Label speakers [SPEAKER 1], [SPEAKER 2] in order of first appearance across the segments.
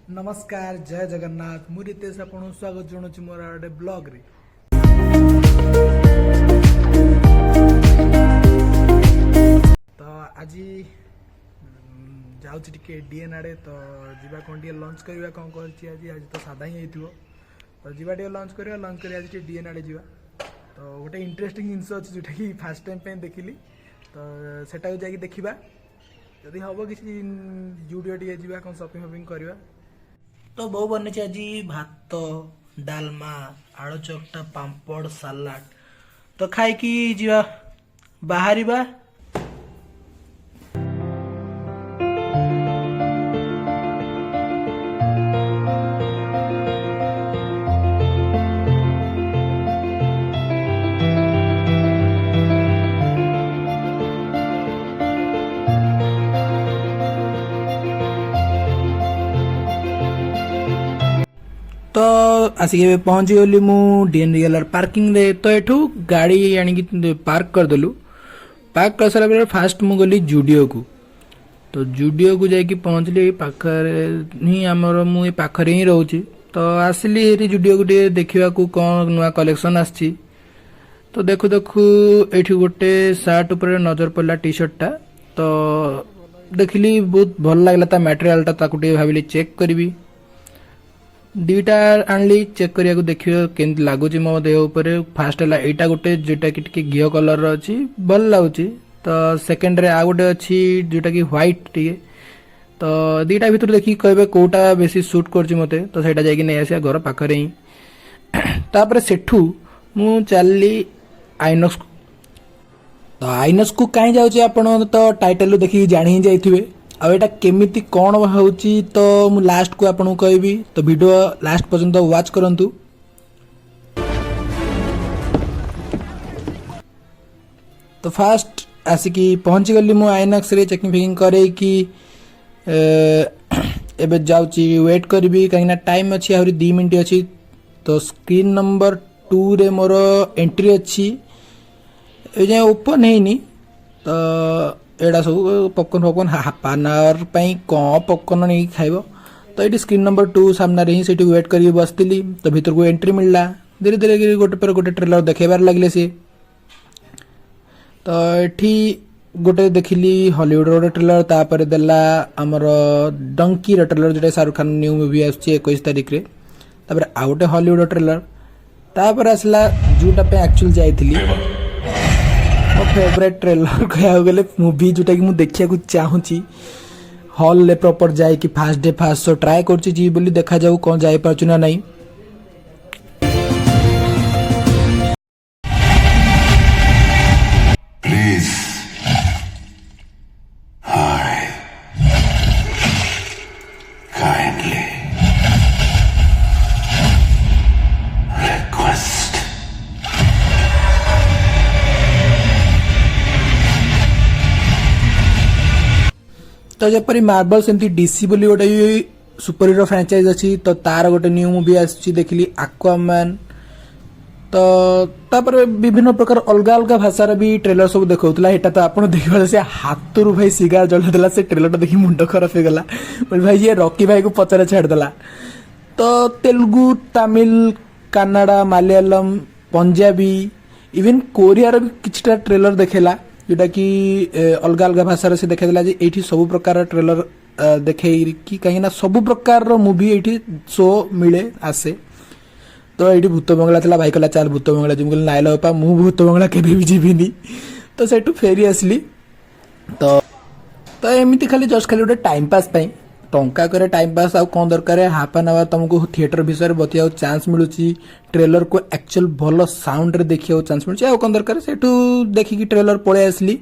[SPEAKER 1] नमस्कार जय जगन्नाथ मु रितेश आपन स्वागत जनाऊँ मोर गोटे ब्लॉग रे। तो आज जाऊँ टिके डीएन आड़े तो जीवा कौन टे लंच करवा कौन कर आज तो सादा ही हो तो जीवा टे लंच कर आज टे डीएन आड़े जा तो गोटे इंटरेस्टिंग जिनस अच्छे जोटा कि फास्ट टाइम देखिली तो सेटा जाकि देखा जदि हम किसी जुडियो टे जा कौन शॉपिंग फपिंग करवा तो बहु बनी आज भात डालमा आलू चकटा पांपड़ सालाड तो खाई जा बाहर तो आसिक पहुँची गली मु डीएन रियल पार्किंग रे तो एठू गाड़ी आनिक पार्क करदेलु पार्क कर सारा फास्ट मु गली जुडियो को तो जुडियो को जाकि पहुँचली पाखरे ही आमर मु पाखरे ही रोची तो आसली ये जुडियो को देखा कौन नुआ कलेक्शन आसी तो देखु देखु ये गोटे सार्ट उपर नजर पड़ा टी शर्टा तो देखिली बहुत भल लगला मटेरियल भाविली चेक करी दुईटा आनली चेक करिया देखियो केंत लागुची मो देह ऊपर फास्ट है एटा गोटे जोटा कि टिके घियो कलर अच्छी भल लगुची तो सेकेंड रे आ गोटे अच्छी जोटा कि व्हाइट टिके तो दुईटा भितर देखिए कहबे कोटा बेसी सूट करची मते तो सेटा जाई कि नै आसिया घर पाखरे ही तापर सेठू मु चलली आइनक्स तो आइनक्स को कहीं जाउची आपण तो टाइटल देखि जानि ही जाइथिबे आ एटा केमिति कोन होउची तो मु लास्ट को आपन कहबी तो वीडियो लास्ट पर्यंत वाच करंतु। तो फास्ट आसिकी पहुंची गली मु आइनक्स रे चेकिंग फेकिंग करे कि एबे जाउची वेट करबी कहिना टाइम अछि आहुरी 2 मिनिट अछि तो स्क्रीन नंबर 2 रे मोर एंट्री अछि ए जे ओपन हेनी तो एडा सब पॉपकॉर्न फॉपकॉर्न हाफ एन आवर कौन पॉपकॉर्न नहीं खाइब तो ये स्क्रीन नंबर 2 सामने ही से वेट कर बसती तो भीतर को एंट्री मिलला धीरे धीरे गोटे पर गोटे ट्रेलर देखेबार लगे सी तो ये गोटे देखिली हॉलीवुड गोटे ट्रेलर तापर देला आमर डंकी ट्रेलर जोटा शाहरुख खान न्यू मूवी आसुची 21 तारिख रे तापर आ गोटे हॉलीवुड ट्रेलर तापर आसला जोटा पे एक्चुअली जाइथिली मो फेवरेट ट्रेलर कह गले मूवी जोटा कि मु देखिया को चाहूची हॉल ले प्रॉपर जाए कि fast day fast show try करची जी बोली देखा जाऊ कौन जाई पाछु ना नहीं।
[SPEAKER 2] प्लीज हाय काइंडली रिक्वेस्ट
[SPEAKER 1] तो जपरी मार्बल सेमती डीसी बोली गोटे सुपर हीरो फ्रांचाइज अच्छी तो तार गोटे न्यू मूवी आसी देखिली एक्वामैन तो तापर विभिन्न प्रकार अलग अलग भाषार भी ट्रेलर सब देखौतला एटा तो आपण देखबा से हाथरू भाई सिगार जलदेला से ट्रेलर देखि मुंड खराब हो गला बोल भाई ये रॉकी भाई को पचरे छाड़ देला तो तेलुगु तमिल कन्नड़ा मलयालम पंजाबी इवन कोरियार भी किछटा ट्रेलर देखेला जोटा कि अलग अलग भाषा से देखा जे एठी सब प्रकार ट्रेलर देखे कि कहीं सब प्रकार मूवी एठी शो मिले आसे तो ये भूत बंगला था भाई कहला चल भूत बंगला जी नाई लपा मु भूत बंगला केबे भी जीविनी तो सेठू फेरी आसली तो एमती खाली जस्ट खाली गोटे टाइम पास टंका करे टाइम पास आउ कौन दरकार हाफ एन आवर तुमको थिएटर विषय बतिया चांस मिलूँ ट्रेलर को एक्चुअल भल साउंड रे देखिया चांस मिलूँ आउ कौन दरकार सेठू देखिकी ट्रेलर पळे आसली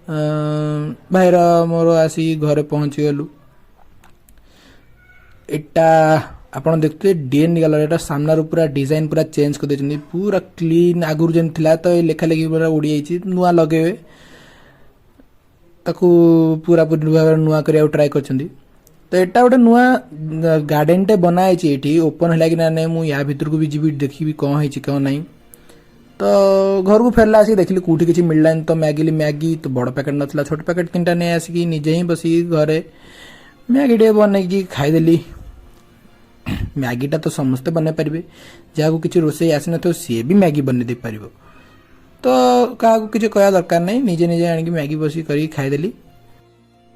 [SPEAKER 1] भाईर मोर आसी घरे पहुंची गलु एटा आपण देखते डीएन गलर एटा सामना रो पूरा डिजाइन पूरा चेंज कर देछनी पूरा क्लीन आगुर जेन थिला तो ए लेखा लेखी पूरा उड़ी आइछि नुआ लगेबे ताकू पूरा पूरी भाव नुआ करिया ट्राई करछंदी तो एटा गोटे नुआ गार्डन टे बनाई ये ओपन है कि ना मुझे या भीतर को भी जी देखी कौन है कौन ना तो घर को फेरला आसिक देखिली कौटी किसी मिलला तो मैगिली मैगी तो बड़ पैकेट नाला छोट पैकेट 3टा नहीं आसिक निजे ही बस घरे मैगी टे बनई खाईदेली मैगीटा तो समस्ते बनै पारे जहाँ किसी रोसे आसी न सी भी मैगी बन दे पार तो क्या किसी कह दरकार नहीं निजे निजे आनिक मैगी बस कर खाईदेली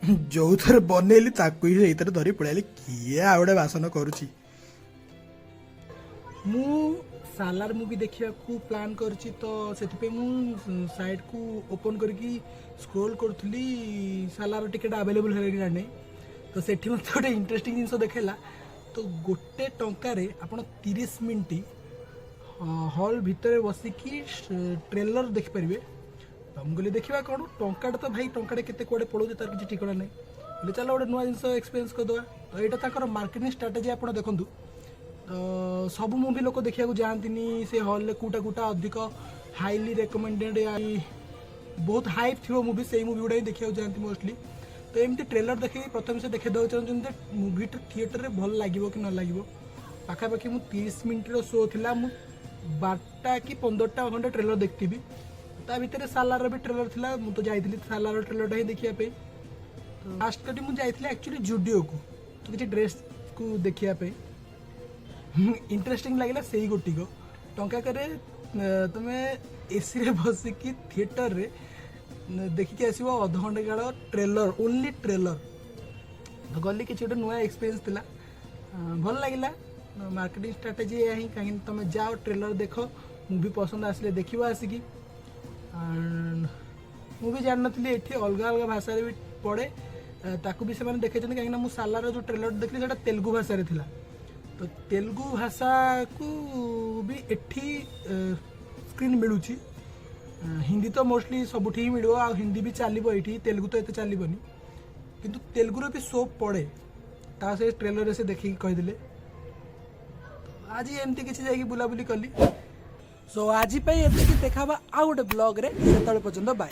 [SPEAKER 1] जो थे बनइली ही धरी पड़े किए आ गए बासन करुच्ची मु सालार मूवी देखा प्लान करची तो से साइड को ओपन करके स्क्रोल करी सालार टिकेट अवेलेबल है कि जाने तो सेठी मत गोटे इंटरेस्टिंग जिन देखेला तो गोटे टंकार आपण 30 मिनिट हॉल भितर बसिकी ट्रेलर देखिपारे तो मुझे देखा कौन टंकाटा तो भाई टंका केते कुआडे पड़ो तार किसी ठिकाना नहीं बोले चलो गोटे नुआ जिन एक्सपीरियंस करदे तो यहाँ मार्केटिंग स्ट्राटेजी आप देखूँ तो सब मूवी लोक देखा जाती से हॉल कूटा कूटा अधिक हाईली रेकमेंडेड बहुत हाइप थी मूवी से मूवी गुड़ा देखा जाती मोस्टली तो एमती ट्रेलर देखिए प्रथम से देखा चाहते मूवी थिएटर में भल लगे कि न लगे पाखापाखि मु 30 मिनट शो था मु 12टा कि 15टा घंटे ट्रेलर देखी ता भितर सालार भी ट्रेलर थिला मु तो जाइली सालार ट्रेलर ही देखिए तो लास्ट कटी मुझे एक्चुअली जुडियो को तो किसी ड्रेस को देखिए इंटरेस्टिंग लगे से गोटिक टंका करे तुम्हें एसी रे बसिकी थिएटर रे देखिकी आसो अध घंटे काल ट्रेलर ओनली ट्रेलर तो गली किसी गोटे नुआ एक्सपीरियंस थिला भल लगे मार्केटिंग स्ट्राटेजी या ही कहीं तुम जाओ ट्रेलर देख मूवी पसंद आसले देख आसिकी मुझे जान नी ये अलग अलग भाषा भी पड़े ताकू भी से देखते कहीं मुझे सालार जो ट्रेलर देखली से तेलुगु भाषा था तो तेलुगु भाषा को भी एठी स्क्रीन मिलूँ हिंदी तो मोस्टली सबुठी ही मिलो आ हिंदी भी चलो ये तेलुगु तो ये चलनी किंतु तेलुगुर भी शो पड़े ता से ट्रेलर से देखिए कहीदे आज एमती किसी जाकि बुलाबुली कली सो आज देखा आउ गोटे ब्लॉग रे पर्यंत बाय।